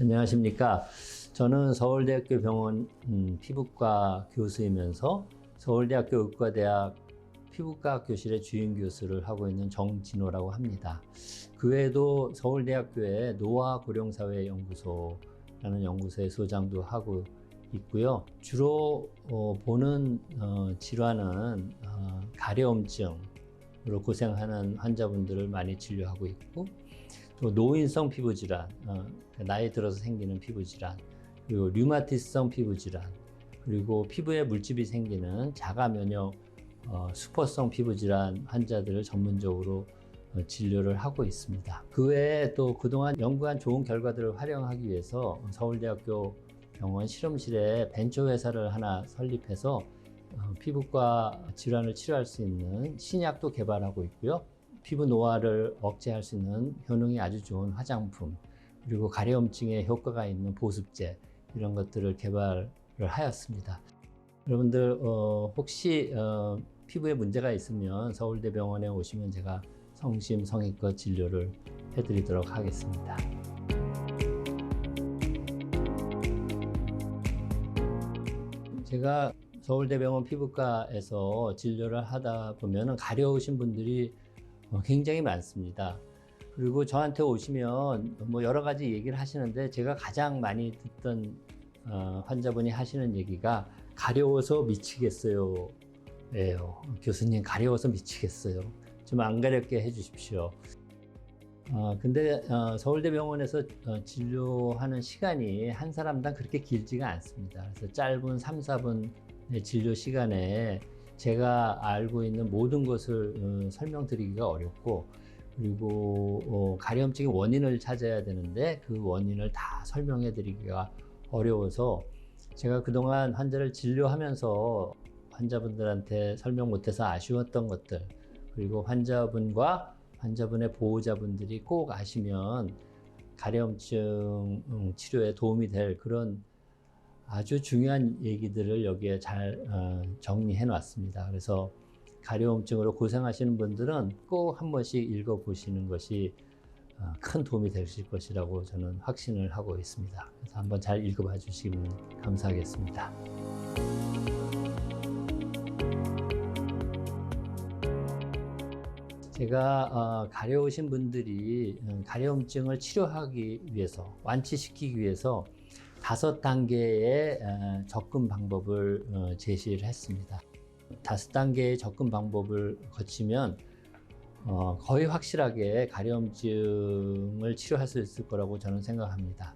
안녕하십니까. 저는 서울대학교 병원 피부과 교수이면서 서울대학교 의과대학 피부과학 교실의 주임 교수를 하고 있는 정진호라고 합니다. 그 외에도 서울대학교의 노화고령사회연구소라는 연구소의 소장도 하고 있고요. 주로 보는 질환은 가려움증으로 고생하는 환자분들을 많이 진료하고 있고, 또 노인성 피부질환, 나이 들어서 생기는 피부질환, 그리고 류마티스성 피부질환, 그리고 피부에 물집이 생기는 자가면역 수포성 피부질환 환자들을 전문적으로 진료를 하고 있습니다. 그 외에 또 그동안 연구한 좋은 결과들을 활용하기 위해서 서울대학교 병원 실험실에 벤처회사를 하나 설립해서 피부과 질환을 치료할 수 있는 신약도 개발하고 있고요. 피부 노화를 억제할 수 있는 효능이 아주 좋은 화장품, 그리고 가려움증에 효과가 있는 보습제, 이런 것들을 개발을 하였습니다. 여러분들 혹시 피부에 문제가 있으면 서울대병원에 오시면 제가 성심성의껏 진료를 해드리도록 하겠습니다. 제가 서울대병원 피부과에서 진료를 하다 보면 가려우신 분들이 굉장히 많습니다. 그리고 저한테 오시면 여러 가지 얘기를 하시는데, 제가 가장 많이 듣던 환자분이 하시는 얘기가 가려워서 미치겠어요 예요. 교수님, 가려워서 미치겠어요. 좀 안 가렵게 해주십시오. 근데 서울대병원에서 진료하는 시간이 한 사람당 그렇게 길지가 않습니다. 그래서 짧은 3, 4분의 진료 시간에 제가 알고 있는 모든 것을 설명드리기가 어렵고, 그리고 가려움증의 원인을 찾아야 되는데 그 원인을 다 설명해 드리기가 어려워서, 제가 그동안 환자를 진료하면서 환자분들한테 설명 못해서 아쉬웠던 것들, 그리고 환자분과 환자분의 보호자분들이 꼭 아시면 가려움증 치료에 도움이 될 그런 아주 중요한 얘기들을 여기에 잘 정리해 놨습니다. 그래서 가려움증으로 고생하시는 분들은 꼭 한 번씩 읽어보시는 것이 큰 도움이 되실 것이라고 저는 확신을 하고 있습니다. 그래서 한번 잘 읽어봐 주시면 감사하겠습니다. 제가 가려우신 분들이 가려움증을 치료하기 위해서, 완치시키기 위해서 5단계의 접근 방법을 제시를 했습니다. 5단계의 접근 방법을 거치면 거의 확실하게 가려움증을 치료할 수 있을 거라고 저는 생각합니다.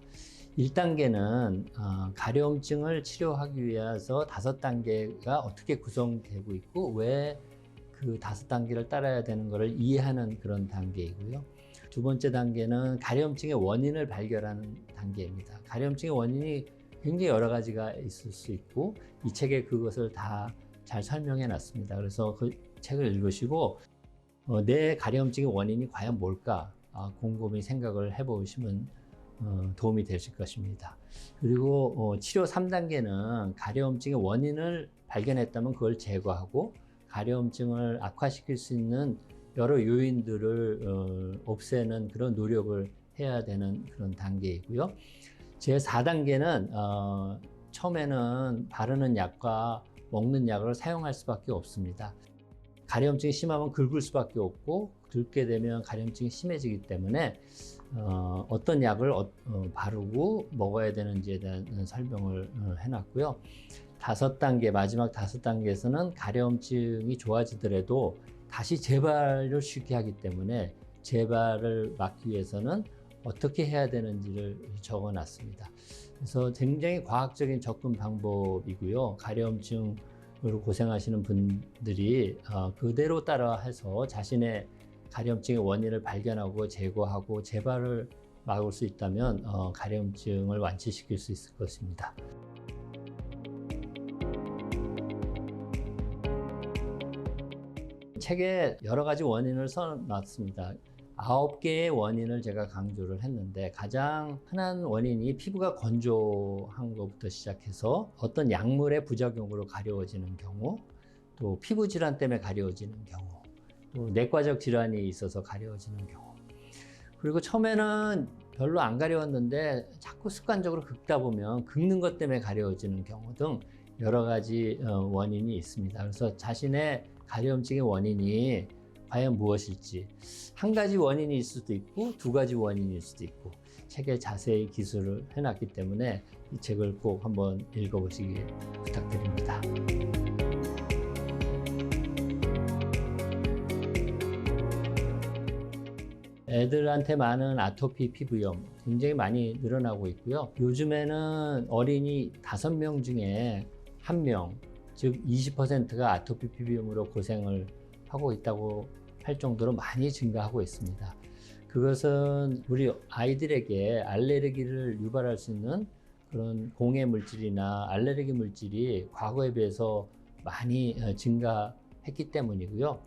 1단계는 가려움증을 치료하기 위해서 5단계가 어떻게 구성되고 있고 왜 그 5단계를 따라야 되는 것을 이해하는 그런 단계이고요. 두 번째 단계는 가려움증의 원인을 발견하는 단계입니다. 가려움증의 원인이 굉장히 여러 가지가 있을 수 있고, 이 책에 그것을 다 잘 설명해 놨습니다. 그래서 그 책을 읽으시고 내 가려움증의 원인이 과연 뭘까 곰곰이 생각을 해보시면 도움이 되실 것입니다. 그리고 치료 3단계는 가려움증의 원인을 발견했다면 그걸 제거하고, 가려움증을 악화시킬 수 있는 여러 요인들을 없애는 그런 노력을 해야 되는 그런 단계이고요. 제 4단계는 처음에는 바르는 약과 먹는 약을 사용할 수밖에 없습니다. 가려움증이 심하면 긁을 수밖에 없고, 긁게 되면 가려움증이 심해지기 때문에 어떤 약을 바르고 먹어야 되는지에 대한 설명을 해놨고요. 5단계, 마지막 5단계에서는 가려움증이 좋아지더라도 다시 재발을 쉽게 하기 때문에 재발을 막기 위해서는 어떻게 해야 되는지를 적어놨습니다. 그래서 굉장히 과학적인 접근 방법이고요. 가려움증으로 고생하시는 분들이 그대로 따라해서 자신의 가려움증의 원인을 발견하고 제거하고 재발을 막을 수 있다면 가려움증을 완치시킬 수 있을 것입니다. 책에 여러 가지 원인을 써놨습니다. 9개의 원인을 제가 강조를 했는데, 가장 흔한 원인이 피부가 건조한 것부터 시작해서 어떤 약물의 부작용으로 가려워지는 경우, 또 피부 질환 때문에 가려워지는 경우, 또 내과적 질환이 있어서 가려워지는 경우, 그리고 처음에는 별로 안 가려웠는데 자꾸 습관적으로 긁다 보면 긁는 것 때문에 가려워지는 경우 등 여러 가지 원인이 있습니다. 그래서 자신의 가려움증의 원인이 과연 무엇일지, 한 가지 원인일 수도 있고 두 가지 원인일 수도 있고 책에 자세히 기술을 해놨기 때문에 이 책을 꼭 한번 읽어보시기 부탁드립니다. 애들한테 많은 아토피 피부염 굉장히 많이 늘어나고 있고요. 요즘에는 어린이 5명 중에 1명, 즉 20%가 아토피 피부염으로 고생을 하고 있다고 할 정도로 많이 증가하고 있습니다. 그것은 우리 아이들에게 알레르기를 유발할 수 있는 그런 공해 물질이나 알레르기 물질이 과거에 비해서 많이 증가했기 때문이고요.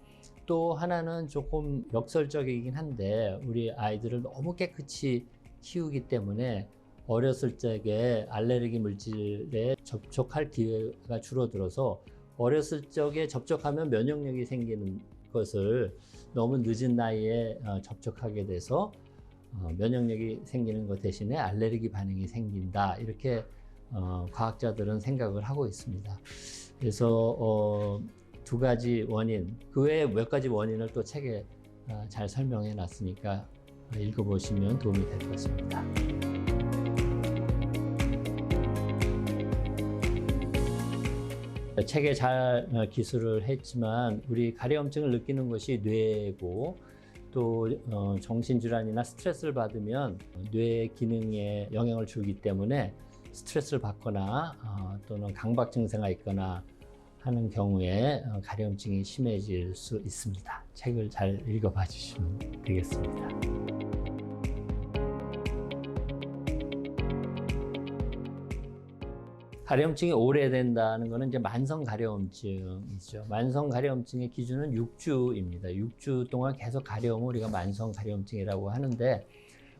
또 하나는 조금 역설적이긴 한데 우리 아이들을 너무 깨끗이 키우기 때문에 어렸을 적에 알레르기 물질에 접촉할 기회가 줄어들어서 어렸을 적에 접촉하면 면역력이 생기는 것을 너무 늦은 나이에 접촉하게 돼서 면역력이 생기는 것 대신에 알레르기 반응이 생긴다, 이렇게 과학자들은 생각을 하고 있습니다. 그래서 두 가지 원인, 그 외에 몇 가지 원인을 또 책에 잘 설명해 놨으니까 읽어보시면 도움이 될 것 같습니다. 책에 잘 기술을 했지만 우리 가려움증을 느끼는 것이 뇌고 또 정신질환이나 스트레스를 받으면 뇌 기능에 영향을 주기 때문에 스트레스를 받거나 또는 강박 증세가 있거나 하는 경우에 가려움증이 심해질 수 있습니다. 책을 잘 읽어봐 주시면 되겠습니다. 가려움증이 오래된다는 것은 이제 만성 가려움증이죠. 만성 가려움증의 기준은 6주입니다. 6주 동안 계속 가려움을 우리가 만성 가려움증이라고 하는데,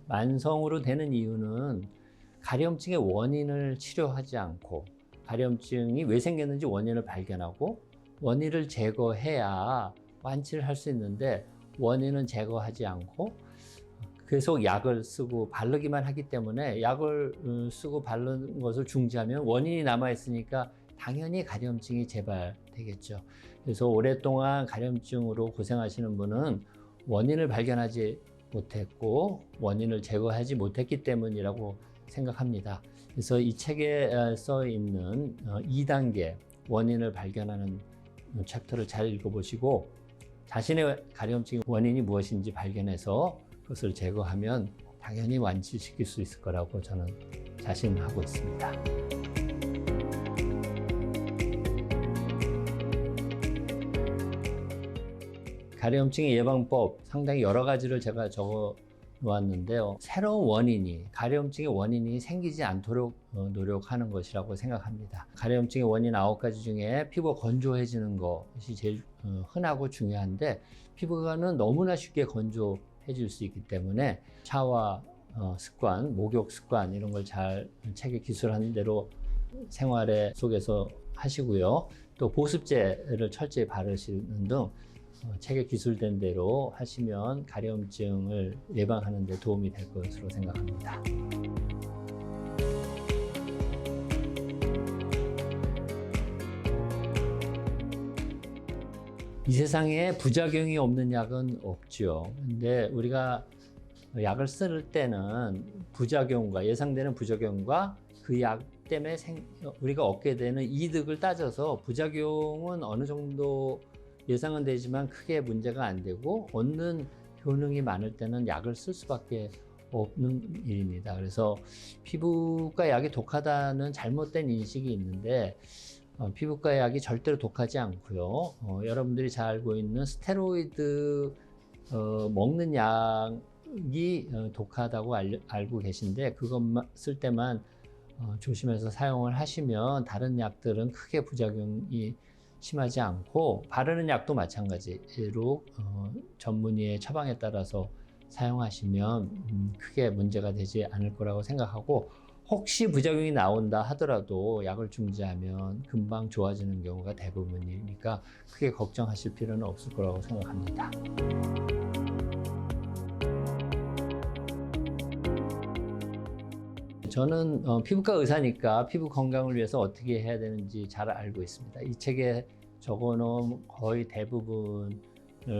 만성으로 되는 이유는 가려움증의 원인을 치료하지 않고 가려움증이 왜 생겼는지 원인을 발견하고 원인을 제거해야 완치를 할 수 있는데, 원인은 제거하지 않고 계속 약을 쓰고 바르기만 하기 때문에 약을 쓰고 바르는 것을 중지하면 원인이 남아있으니까 당연히 가려움증이 재발되겠죠. 그래서 오랫동안 가려움증으로 고생하시는 분은 원인을 발견하지 못했고 원인을 제거하지 못했기 때문이라고 생각합니다. 그래서 이 책에 써 있는 2단계 원인을 발견하는 챕터를 잘 읽어보시고 자신의 가려움증의 원인이 무엇인지 발견해서 그것을 제거하면 당연히 완치시킬 수 있을 거라고 저는 자신하고 있습니다. 가려움증의 예방법 상당히 여러 가지를 제가 적어 놓았는데요. 새로운 원인이, 가려움증의 원인이 생기지 않도록 노력하는 것이라고 생각합니다. 가려움증의 원인 9가지 중에 피부가 건조해지는 것이 제일 흔하고 중요한데, 피부가는 너무나 쉽게 건조해질 수 있기 때문에 샤워 습관, 목욕 습관 이런 걸 잘 책에 기술한 대로 생활에 속에서 하시고요. 또 보습제를 철저히 바르시는 등 책에 기술된 대로 하시면 가려움증을 예방하는 데 도움이 될 것으로 생각합니다. 이 세상에 부작용이 없는 약은 없죠. 근데 우리가 약을 쓸 때는 부작용과 예상되는 부작용과 그 약 때문에 우리가 얻게 되는 이득을 따져서 부작용은 어느 정도 예상은 되지만 크게 문제가 안 되고 얻는 효능이 많을 때는 약을 쓸 수밖에 없는 일입니다. 그래서 피부과 약이 독하다는 잘못된 인식이 있는데 피부과 약이 절대로 독하지 않고요. 여러분들이 잘 알고 있는 스테로이드 먹는 약이 독하다고 알고 계신데 그것만 쓸 때만 조심해서 사용을 하시면 다른 약들은 크게 부작용이 심하지 않고, 바르는 약도 마찬가지로 전문의의 처방에 따라서 사용하시면 크게 문제가 되지 않을 거라고 생각하고, 혹시 부작용이 나온다 하더라도 약을 중지하면 금방 좋아지는 경우가 대부분이니까 크게 걱정하실 필요는 없을 거라고 생각합니다. 저는 피부과 의사니까 피부 건강을 위해서 어떻게 해야 되는지 잘 알고 있습니다. 이 책에 적어놓은 거의 대부분을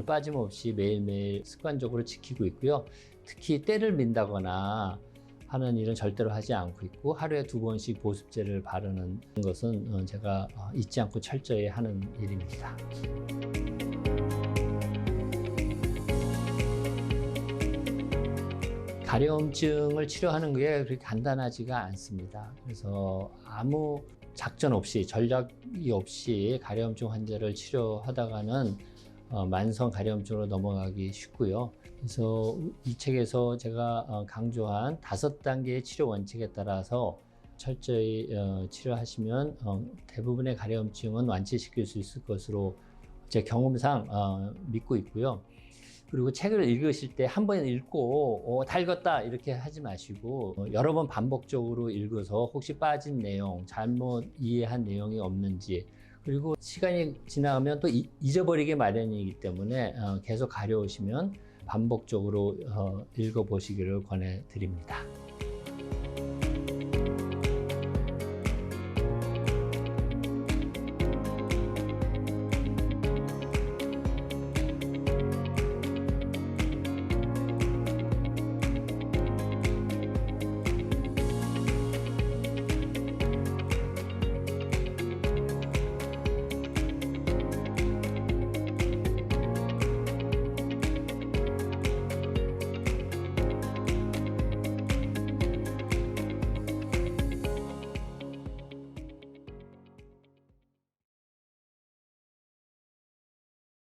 빠짐없이 매일매일 습관적으로 지키고 있고요. 특히 때를 민다거나 하는 일은 절대로 하지 않고 있고, 하루에 2번씩 보습제를 바르는 것은 제가 잊지 않고 철저히 하는 일입니다. 가려움증을 치료하는 게 그렇게 간단하지가 않습니다. 그래서 아무 작전 없이, 전략이 없이 가려움증 환자를 치료하다가는 만성 가려움증으로 넘어가기 쉽고요. 그래서 이 책에서 제가 강조한 5단계의 치료 원칙에 따라서 철저히 치료하시면 대부분의 가려움증은 완치시킬 수 있을 것으로 제 경험상 믿고 있고요. 그리고 책을 읽으실 때 한 번 읽고 다 읽었다 이렇게 하지 마시고 여러 번 반복적으로 읽어서 혹시 빠진 내용, 잘못 이해한 내용이 없는지, 그리고 시간이 지나가면 또 잊어버리게 마련이기 때문에 계속 가려우시면 반복적으로 읽어보시기를 권해드립니다.